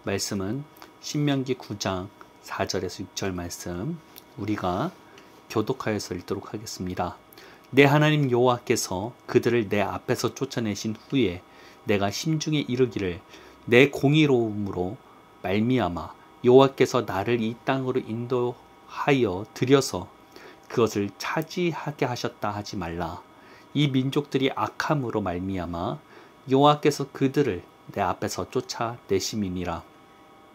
말씀은 신명기 9장 4절에서 6절 말씀 우리가 교독하여서 읽도록 하겠습니다. 내 하나님 여호와께서 그들을 내 앞에서 쫓아내신 후에 내가 심중에 이르기를 내 공의로움으로 말미암아 여호와께서 나를 이 땅으로 인도하여 들여서 그것을 차지하게 하셨다 하지 말라. 이 민족들이 악함으로 말미암아 여호와께서 그들을 내 앞에서 쫓아내심이니라.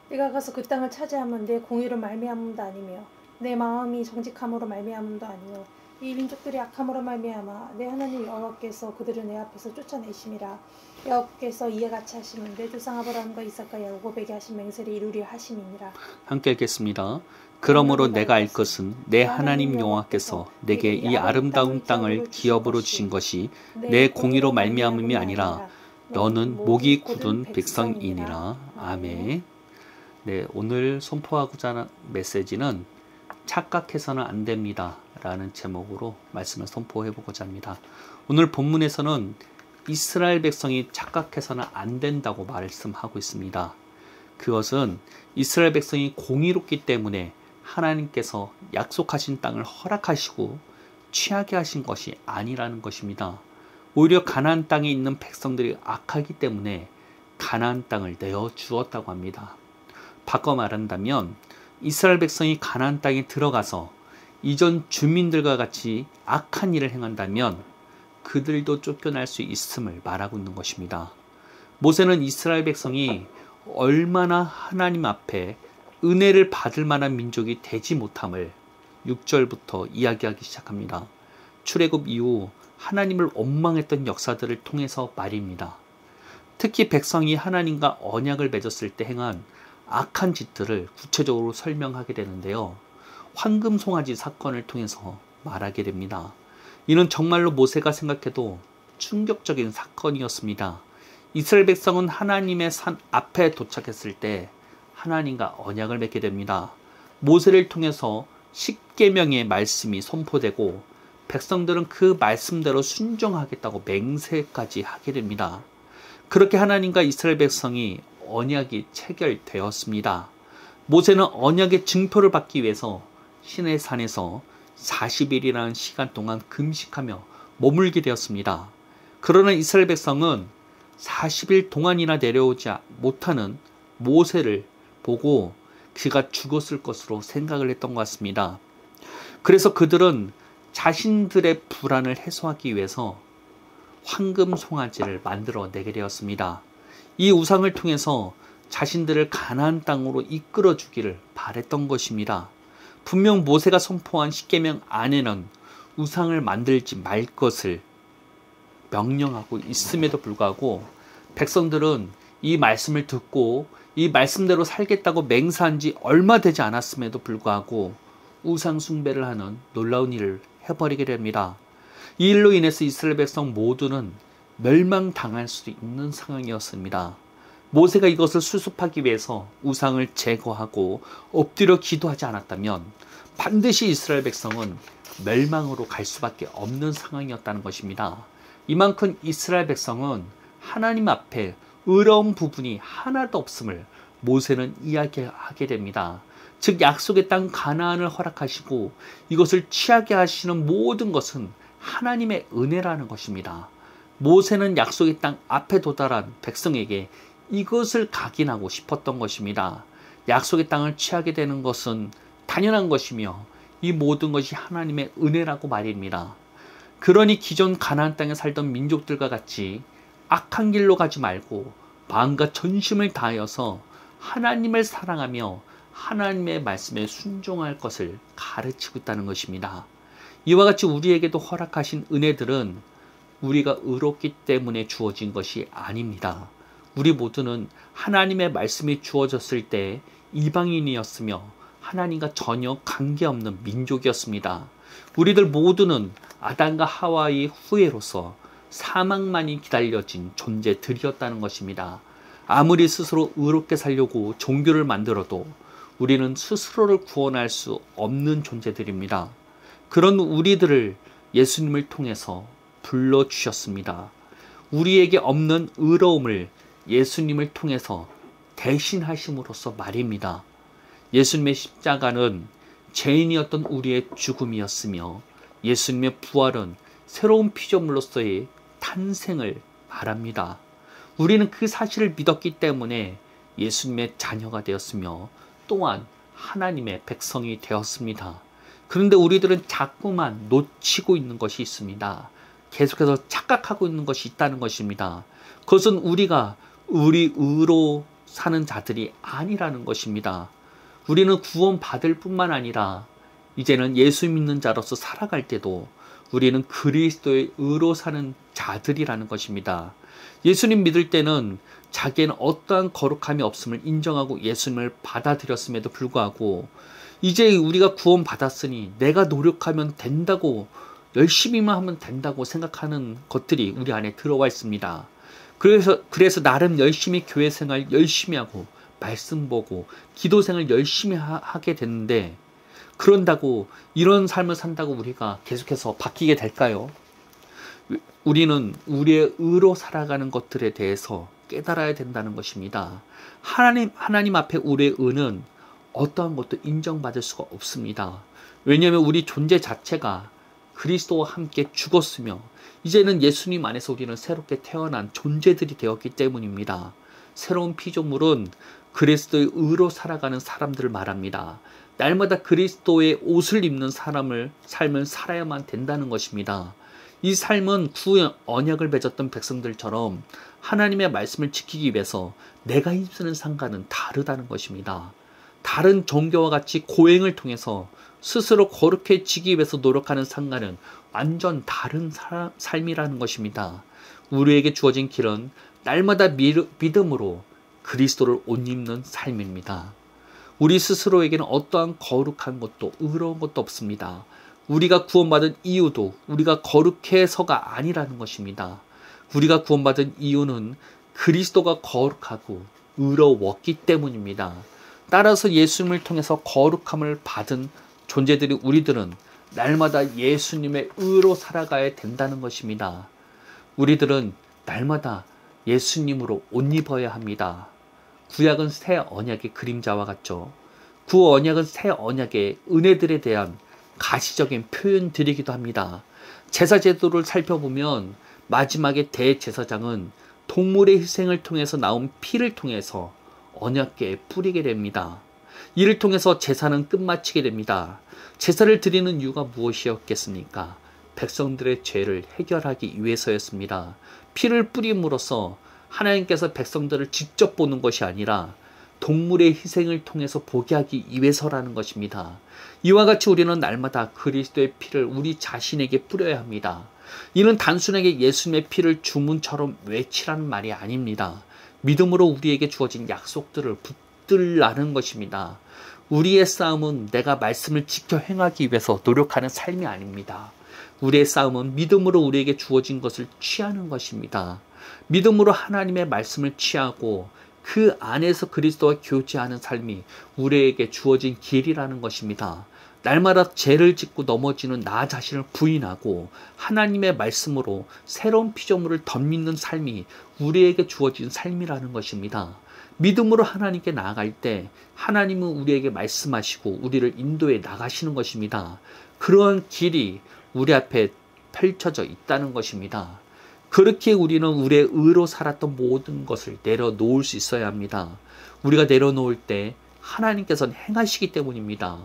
네가 가서 그 땅을 차지하면 내 공의로 말미암음도 아니며 내 마음이 정직함으로 말미암음도 아니요 이 민족들이 악함으로 말미암아 내 하나님 여호와께서 그들을 내 앞에서 쫓아내심이라. 여호와께서 이에 같이 하시면 내 조상 아브라함과 이삭과 야곱에게 하신 맹세를 이루려 하심이니라. 함께 읽겠습니다. 그러므로 내가 알 것은 내 하나님 여호와께서 내게 이 아름다운 땅을 기업으로 주신 것이 내 공의로 말미암음이 아니라 너는 목이 굳은 백성이니라. 아멘. 네, 오늘 선포하고자 하는 메시지는 착각해서는 안 됩니다 라는 제목으로 말씀을 선포해 보고자 합니다. 오늘 본문에서는 이스라엘 백성이 착각해서는 안 된다고 말씀하고 있습니다. 그것은 이스라엘 백성이 공의롭기 때문에 하나님께서 약속하신 땅을 허락하시고 취하게 하신 것이 아니라는 것입니다. 오히려 가나안 땅에 있는 백성들이 악하기 때문에 가나안 땅을 내어 주었다고 합니다. 바꿔 말한다면 이스라엘 백성이 가나안 땅에 들어가서 이전 주민들과 같이 악한 일을 행한다면 그들도 쫓겨날 수 있음을 말하고 있는 것입니다. 모세는 이스라엘 백성이 얼마나 하나님 앞에 은혜를 받을 만한 민족이 되지 못함을 6절부터 이야기하기 시작합니다. 출애굽 이후 하나님을 원망했던 역사들을 통해서 말입니다. 특히 백성이 하나님과 언약을 맺었을 때 행한 악한 짓들을 구체적으로 설명하게 되는데요. 황금 송아지 사건을 통해서 말하게 됩니다. 이는 정말로 모세가 생각해도 충격적인 사건이었습니다. 이스라엘 백성은 하나님의 산 앞에 도착했을 때 하나님과 언약을 맺게 됩니다. 모세를 통해서 십계명의 말씀이 선포되고 백성들은 그 말씀대로 순종하겠다고 맹세까지 하게 됩니다. 그렇게 하나님과 이스라엘 백성이 언약이 체결되었습니다. 모세는 언약의 증표를 받기 위해서 시내산에서 40일이라는 시간 동안 금식하며 머물게 되었습니다. 그러나 이스라엘 백성은 40일 동안이나 내려오지 못하는 모세를 보고 그가 죽었을 것으로 생각을 했던 것 같습니다. 그래서 그들은 자신들의 불안을 해소하기 위해서 황금 송아지를 만들어 내게 되었습니다. 이 우상을 통해서 자신들을 가나안 땅으로 이끌어 주기를 바랬던 것입니다. 분명 모세가 선포한 십계명 안에는 우상을 만들지 말 것을 명령하고 있음에도 불구하고 백성들은 이 말씀을 듣고 이 말씀대로 살겠다고 맹세한 지 얼마 되지 않았음에도 불구하고 우상 숭배를 하는 놀라운 일을 해버리게 됩니다. 이 일로 인해서 이스라엘 백성 모두는 멸망당할 수도 있는 상황이었습니다. 모세가 이것을 수습하기 위해서 우상을 제거하고 엎드려 기도하지 않았다면 반드시 이스라엘 백성은 멸망으로 갈 수밖에 없는 상황이었다는 것입니다. 이만큼 이스라엘 백성은 하나님 앞에 의로운 부분이 하나도 없음을 모세는 이야기하게 됩니다. 즉 약속의 땅 가나안을 허락하시고 이것을 취하게 하시는 모든 것은 하나님의 은혜라는 것입니다. 모세는 약속의 땅 앞에 도달한 백성에게 이것을 각인하고 싶었던 것입니다. 약속의 땅을 취하게 되는 것은 당연한 것이며 이 모든 것이 하나님의 은혜라고 말입니다. 그러니 기존 가나안 땅에 살던 민족들과 같이 악한 길로 가지 말고 마음과 전심을 다하여서 하나님을 사랑하며 하나님의 말씀에 순종할 것을 가르치고 있다는 것입니다. 이와 같이 우리에게도 허락하신 은혜들은 우리가 의롭기 때문에 주어진 것이 아닙니다. 우리 모두는 하나님의 말씀이 주어졌을 때 이방인이었으며 하나님과 전혀 관계없는 민족이었습니다. 우리들 모두는 아담과 하와의 후예로서 사망만이 기다려진 존재들이었다는 것입니다. 아무리 스스로 의롭게 살려고 종교를 만들어도 우리는 스스로를 구원할 수 없는 존재들입니다. 그런 우리들을 예수님을 통해서 불러주셨습니다. 우리에게 없는 의로움을 예수님을 통해서 대신하심으로써 말입니다. 예수님의 십자가는 죄인이었던 우리의 죽음이었으며 예수님의 부활은 새로운 피조물로서의 탄생을 말합니다. 우리는 그 사실을 믿었기 때문에 예수님의 자녀가 되었으며 또한 하나님의 백성이 되었습니다. 그런데 우리들은 자꾸만 놓치고 있는 것이 있습니다. 계속해서 착각하고 있는 것이 있다는 것입니다. 그것은 우리가 우리 의로 사는 자들이 아니라는 것입니다. 우리는 구원받을 뿐만 아니라 이제는 예수 믿는 자로서 살아갈 때도 우리는 그리스도의 의로 사는 자들이라는 것입니다. 예수님 믿을 때는 자기에는 어떠한 거룩함이 없음을 인정하고 예수님을 받아들였음에도 불구하고 이제 우리가 구원받았으니 내가 노력하면 된다고, 열심히만 하면 된다고 생각하는 것들이 우리 안에 들어와 있습니다. 그래서 나름 열심히 교회 생활 열심히 하고 말씀 보고 기도 생활 열심히 하게 됐는데, 그런다고 이런 삶을 산다고 우리가 계속해서 바뀌게 될까요? 우리는 우리의 의로 살아가는 것들에 대해서 깨달아야 된다는 것입니다. 하나님 앞에 우리의 의는 어떠한 것도 인정받을 수가 없습니다. 왜냐하면 우리 존재 자체가 그리스도와 함께 죽었으며 이제는 예수님 안에서 우리는 새롭게 태어난 존재들이 되었기 때문입니다. 새로운 피조물은 그리스도의 의로 살아가는 사람들을 말합니다. 날마다 그리스도의 옷을 입는 삶을 살아야만 된다는 것입니다. 이 삶은 구 언약을 맺었던 백성들처럼 하나님의 말씀을 지키기 위해서 내가 힘쓰는 상관은 다르다는 것입니다. 다른 종교와 같이 고행을 통해서 스스로 거룩해지기 위해서 노력하는 상관은 완전 다른 삶이라는 것입니다. 우리에게 주어진 길은 날마다 믿음으로 그리스도를 옷 입는 삶입니다. 우리 스스로에게는 어떠한 거룩한 것도 의로운 것도 없습니다. 우리가 구원받은 이유도 우리가 거룩해서가 아니라는 것입니다. 우리가 구원받은 이유는 그리스도가 거룩하고 의로웠기 때문입니다. 따라서 예수님을 통해서 거룩함을 받은 존재들이 우리들은 날마다 예수님의 의로 살아가야 된다는 것입니다. 우리들은 날마다 예수님으로 옷 입어야 합니다. 구약은 새 언약의 그림자와 같죠. 그 언약은 새 언약의 은혜들에 대한 가시적인 표현들이기도 합니다. 제사 제도를 살펴보면 마지막에 대제사장은 동물의 희생을 통해서 나온 피를 통해서 언약궤에 뿌리게 됩니다. 이를 통해서 제사는 끝마치게 됩니다. 제사를 드리는 이유가 무엇이었겠습니까? 백성들의 죄를 해결하기 위해서였습니다. 피를 뿌림으로써 하나님께서 백성들을 직접 보는 것이 아니라 동물의 희생을 통해서 보게 하기 위해서라는 것입니다. 이와 같이 우리는 날마다 그리스도의 피를 우리 자신에게 뿌려야 합니다. 이는 단순하게 예수님의 피를 주문처럼 외치라는 말이 아닙니다. 믿음으로 우리에게 주어진 약속들을 붙들라는 것입니다. 우리의 싸움은 내가 말씀을 지켜 행하기 위해서 노력하는 삶이 아닙니다. 우리의 싸움은 믿음으로 우리에게 주어진 것을 취하는 것입니다. 믿음으로 하나님의 말씀을 취하고 그 안에서 그리스도와 교제하는 삶이 우리에게 주어진 길이라는 것입니다. 날마다 죄를 짓고 넘어지는 나 자신을 부인하고 하나님의 말씀으로 새로운 피조물을 덧믿는 삶이 우리에게 주어진 삶이라는 것입니다. 믿음으로 하나님께 나아갈 때 하나님은 우리에게 말씀하시고 우리를 인도해 나가시는 것입니다. 그러한 길이 우리 앞에 펼쳐져 있다는 것입니다. 그렇게 우리는 우리의 의로 살았던 모든 것을 내려놓을 수 있어야 합니다. 우리가 내려놓을 때 하나님께서는 행하시기 때문입니다.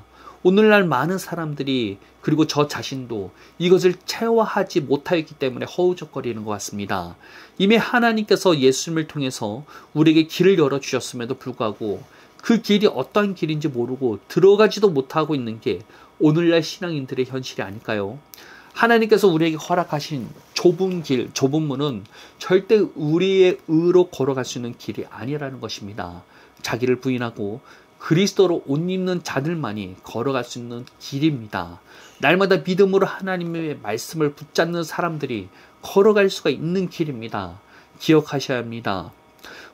오늘날 많은 사람들이, 그리고 저 자신도 이것을 체화하지 못하였기 때문에 허우적거리는 것 같습니다. 이미 하나님께서 예수님을 통해서 우리에게 길을 열어주셨음에도 불구하고 그 길이 어떤 길인지 모르고 들어가지도 못하고 있는 게 오늘날 신앙인들의 현실이 아닐까요? 하나님께서 우리에게 허락하신 좁은 길, 좁은 문은 절대 우리의 의로 걸어갈 수 있는 길이 아니라는 것입니다. 자기를 부인하고 그리스도로 옷 입는 자들만이 걸어갈 수 있는 길입니다. 날마다 믿음으로 하나님의 말씀을 붙잡는 사람들이 걸어갈 수가 있는 길입니다. 기억하셔야 합니다.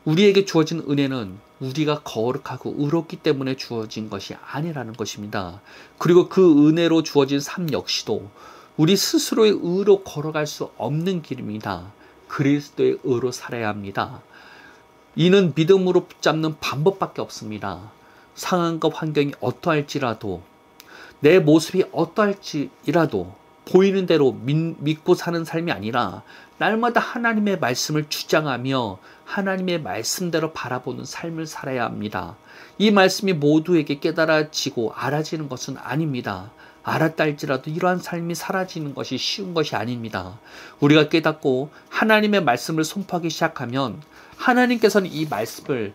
우리에게 주어진 은혜는 우리가 거룩하고 의롭기 때문에 주어진 것이 아니라는 것입니다. 그리고 그 은혜로 주어진 삶 역시도 우리 스스로의 의로 걸어갈 수 없는 길입니다. 그리스도의 의로 살아야 합니다. 이는 믿음으로 붙잡는 방법밖에 없습니다. 상황과 환경이 어떠할지라도, 내 모습이 어떠할지라도 보이는 대로 믿고 사는 삶이 아니라 날마다 하나님의 말씀을 주장하며 하나님의 말씀대로 바라보는 삶을 살아야 합니다. 이 말씀이 모두에게 깨달아지고 알아지는 것은 아닙니다. 알았다 할지라도 이러한 삶이 사라지는 것이 쉬운 것이 아닙니다. 우리가 깨닫고 하나님의 말씀을 선포하기 시작하면 하나님께서는 이 말씀을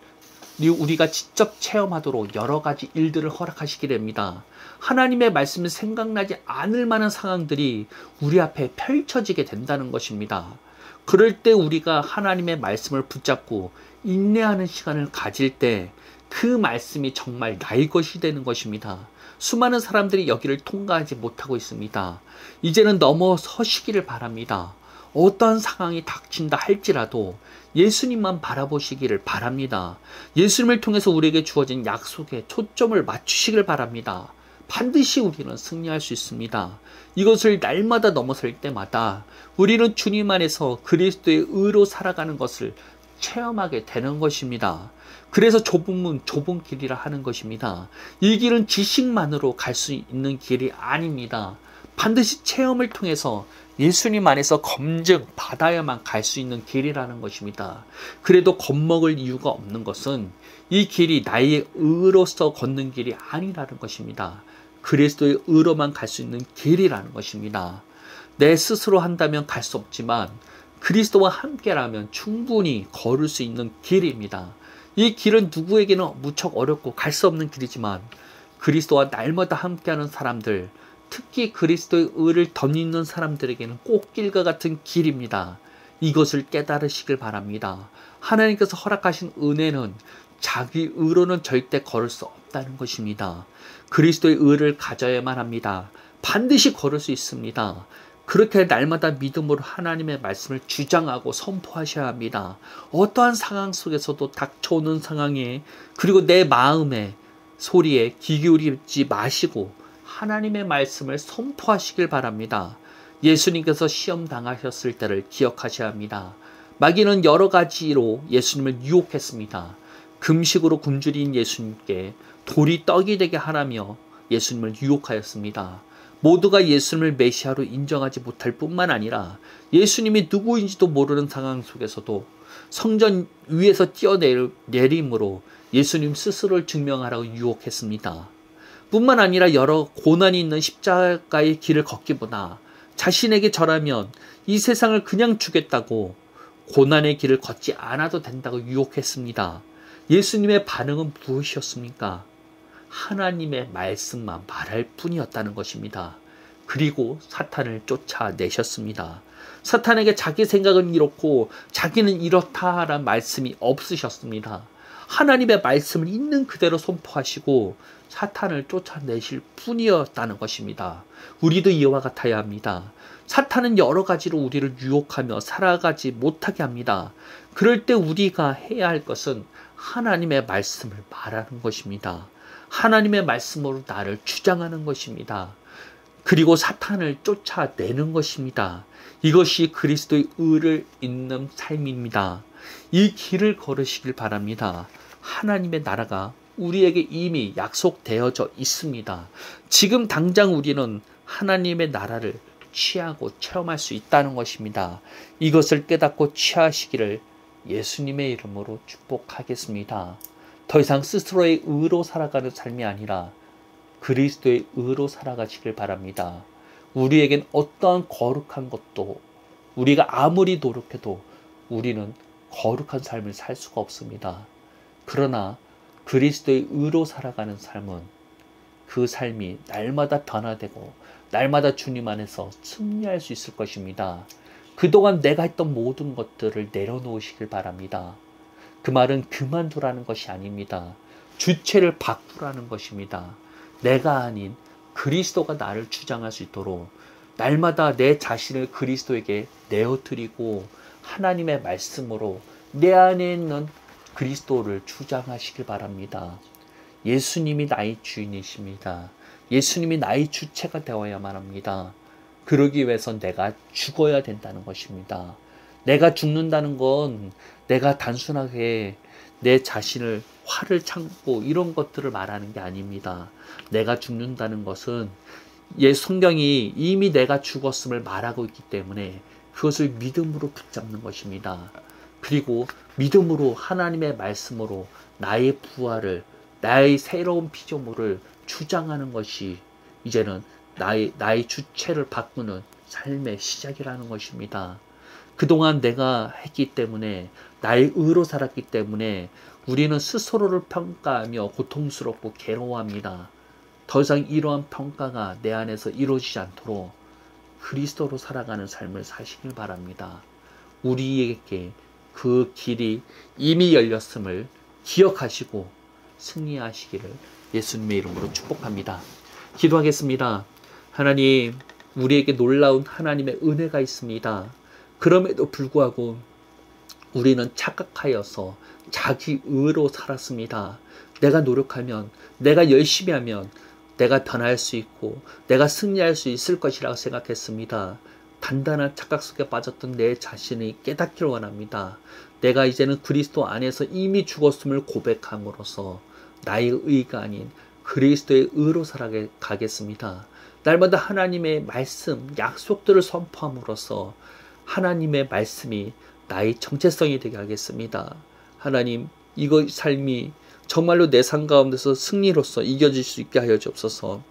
우리가 직접 체험하도록 여러 가지 일들을 허락하시게 됩니다. 하나님의 말씀이 생각나지 않을 만한 상황들이 우리 앞에 펼쳐지게 된다는 것입니다. 그럴 때 우리가 하나님의 말씀을 붙잡고 인내하는 시간을 가질 때 그 말씀이 정말 나의 것이 되는 것입니다. 수많은 사람들이 여기를 통과하지 못하고 있습니다. 이제는 넘어서시기를 바랍니다. 어떠한 상황이 닥친다 할지라도 예수님만 바라보시기를 바랍니다. 예수님을 통해서 우리에게 주어진 약속에 초점을 맞추시길 바랍니다. 반드시 우리는 승리할 수 있습니다. 이것을 날마다 넘어설 때마다 우리는 주님 안에서 그리스도의 의로 살아가는 것을 체험하게 되는 것입니다. 그래서 좁은 문, 좁은 길이라 하는 것입니다. 이 길은 지식만으로 갈 수 있는 길이 아닙니다. 반드시 체험을 통해서 예수님 안에서 검증 받아야만 갈 수 있는 길이라는 것입니다. 그래도 겁먹을 이유가 없는 것은 이 길이 나의 의로서 걷는 길이 아니라는 것입니다. 그리스도의 의로만 갈 수 있는 길이라는 것입니다. 내 스스로 한다면 갈 수 없지만 그리스도와 함께라면 충분히 걸을 수 있는 길입니다. 이 길은 누구에게는 무척 어렵고 갈 수 없는 길이지만 그리스도와 날마다 함께하는 사람들, 특히 그리스도의 의를 덧입는 사람들에게는 꽃길과 같은 길입니다. 이것을 깨달으시길 바랍니다. 하나님께서 허락하신 은혜는 자기 의로는 절대 걸을 수 없다는 것입니다. 그리스도의 의를 가져야만 합니다. 반드시 걸을 수 있습니다. 그렇게 날마다 믿음으로 하나님의 말씀을 주장하고 선포하셔야 합니다. 어떠한 상황 속에서도 닥쳐오는 상황에, 그리고 내 마음의 소리에 귀 기울이지 마시고 하나님의 말씀을 선포하시길 바랍니다. 예수님께서 시험 당하셨을 때를 기억하셔야 합니다. 마귀는 여러 가지로 예수님을 유혹했습니다. 금식으로 굶주린 예수님께 돌이 떡이 되게 하라며 예수님을 유혹하였습니다. 모두가 예수님을 메시아로 인정하지 못할 뿐만 아니라 예수님이 누구인지도 모르는 상황 속에서도 성전 위에서 뛰어내림으로 예수님 스스로를 증명하라고 유혹했습니다. 뿐만 아니라 여러 고난이 있는 십자가의 길을 걷기보다 자신에게 절하면 이 세상을 그냥 주겠다고 고난의 길을 걷지 않아도 된다고 유혹했습니다. 예수님의 반응은 무엇이었습니까? 하나님의 말씀만 말할 뿐이었다는 것입니다. 그리고 사탄을 쫓아내셨습니다. 사탄에게 자기 생각은 이렇고 자기는 이렇다라는 말씀이 없으셨습니다. 하나님의 말씀을 있는 그대로 선포하시고 사탄을 쫓아내실 뿐이었다는 것입니다. 우리도 이와 같아야 합니다. 사탄은 여러 가지로 우리를 유혹하며 살아가지 못하게 합니다. 그럴 때 우리가 해야 할 것은 하나님의 말씀을 말하는 것입니다. 하나님의 말씀으로 나를 주장하는 것입니다. 그리고 사탄을 쫓아내는 것입니다. 이것이 그리스도의 의를 잇는 삶입니다. 이 길을 걸으시길 바랍니다. 하나님의 나라가 우리에게 이미 약속되어져 있습니다. 지금 당장 우리는 하나님의 나라를 취하고 체험할 수 있다는 것입니다. 이것을 깨닫고 취하시기를 예수님의 이름으로 축복하겠습니다. 더 이상 스스로의 의로 살아가는 삶이 아니라 그리스도의 의로 살아가시길 바랍니다. 우리에겐 어떠한 거룩한 것도 우리가 아무리 노력해도 우리는 거룩한 삶을 살 수가 없습니다. 그러나 그리스도의 의로 살아가는 삶은 그 삶이 날마다 변화되고 날마다 주님 안에서 승리할 수 있을 것입니다. 그동안 내가 했던 모든 것들을 내려놓으시길 바랍니다. 그 말은 그만두라는 것이 아닙니다. 주체를 바꾸라는 것입니다. 내가 아닌 그리스도가 나를 주장할 수 있도록 날마다 내 자신을 그리스도에게 내어드리고 하나님의 말씀으로 내 안에 있는 그리스도를 주장하시길 바랍니다. 예수님이 나의 주인이십니다. 예수님이 나의 주체가 되어야만 합니다. 그러기 위해선 내가 죽어야 된다는 것입니다. 내가 죽는다는 건 내가 단순하게 내 자신을 화를 참고 이런 것들을 말하는 게 아닙니다. 내가 죽는다는 것은 성경이 이미 내가 죽었음을 말하고 있기 때문에 그것을 믿음으로 붙잡는 것입니다. 그리고 믿음으로 하나님의 말씀으로 나의 부활을, 나의 새로운 피조물을 주장하는 것이 이제는 나의 주체를 바꾸는 삶의 시작이라는 것입니다. 그동안 내가 했기 때문에, 나의 의로 살았기 때문에 우리는 스스로를 평가하며 고통스럽고 괴로워합니다. 더 이상 이러한 평가가 내 안에서 이루어지지 않도록 그리스도로 살아가는 삶을 사시길 바랍니다. 우리에게 그 길이 이미 열렸음을 기억하시고 승리하시기를 예수님의 이름으로 축복합니다. 기도하겠습니다. 하나님, 우리에게 놀라운 하나님의 은혜가 있습니다. 그럼에도 불구하고 우리는 착각하여서 자기 의로 살았습니다. 내가 노력하면, 내가 열심히 하면 내가 변할 수 있고 내가 승리할 수 있을 것이라고 생각했습니다. 단단한 착각 속에 빠졌던 내 자신이 깨닫기를 원합니다. 내가 이제는 그리스도 안에서 이미 죽었음을 고백함으로써 나의 의가 아닌 그리스도의 의로 살아가겠습니다. 날마다 하나님의 말씀, 약속들을 선포함으로써 하나님의 말씀이 나의 정체성이 되게 하겠습니다. 하나님, 이거 삶이 정말로 내 삶 가운데서 승리로서 이겨질 수 있게 하여 주옵소서.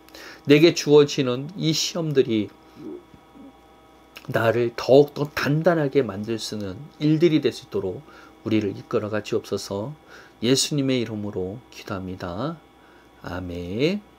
내게 주어지는 이 시험들이 나를 더욱더 단단하게 만들 수 있는 일들이 될 수 있도록 우리를 이끌어가 주옵소서. 예수님의 이름으로 기도합니다. 아멘.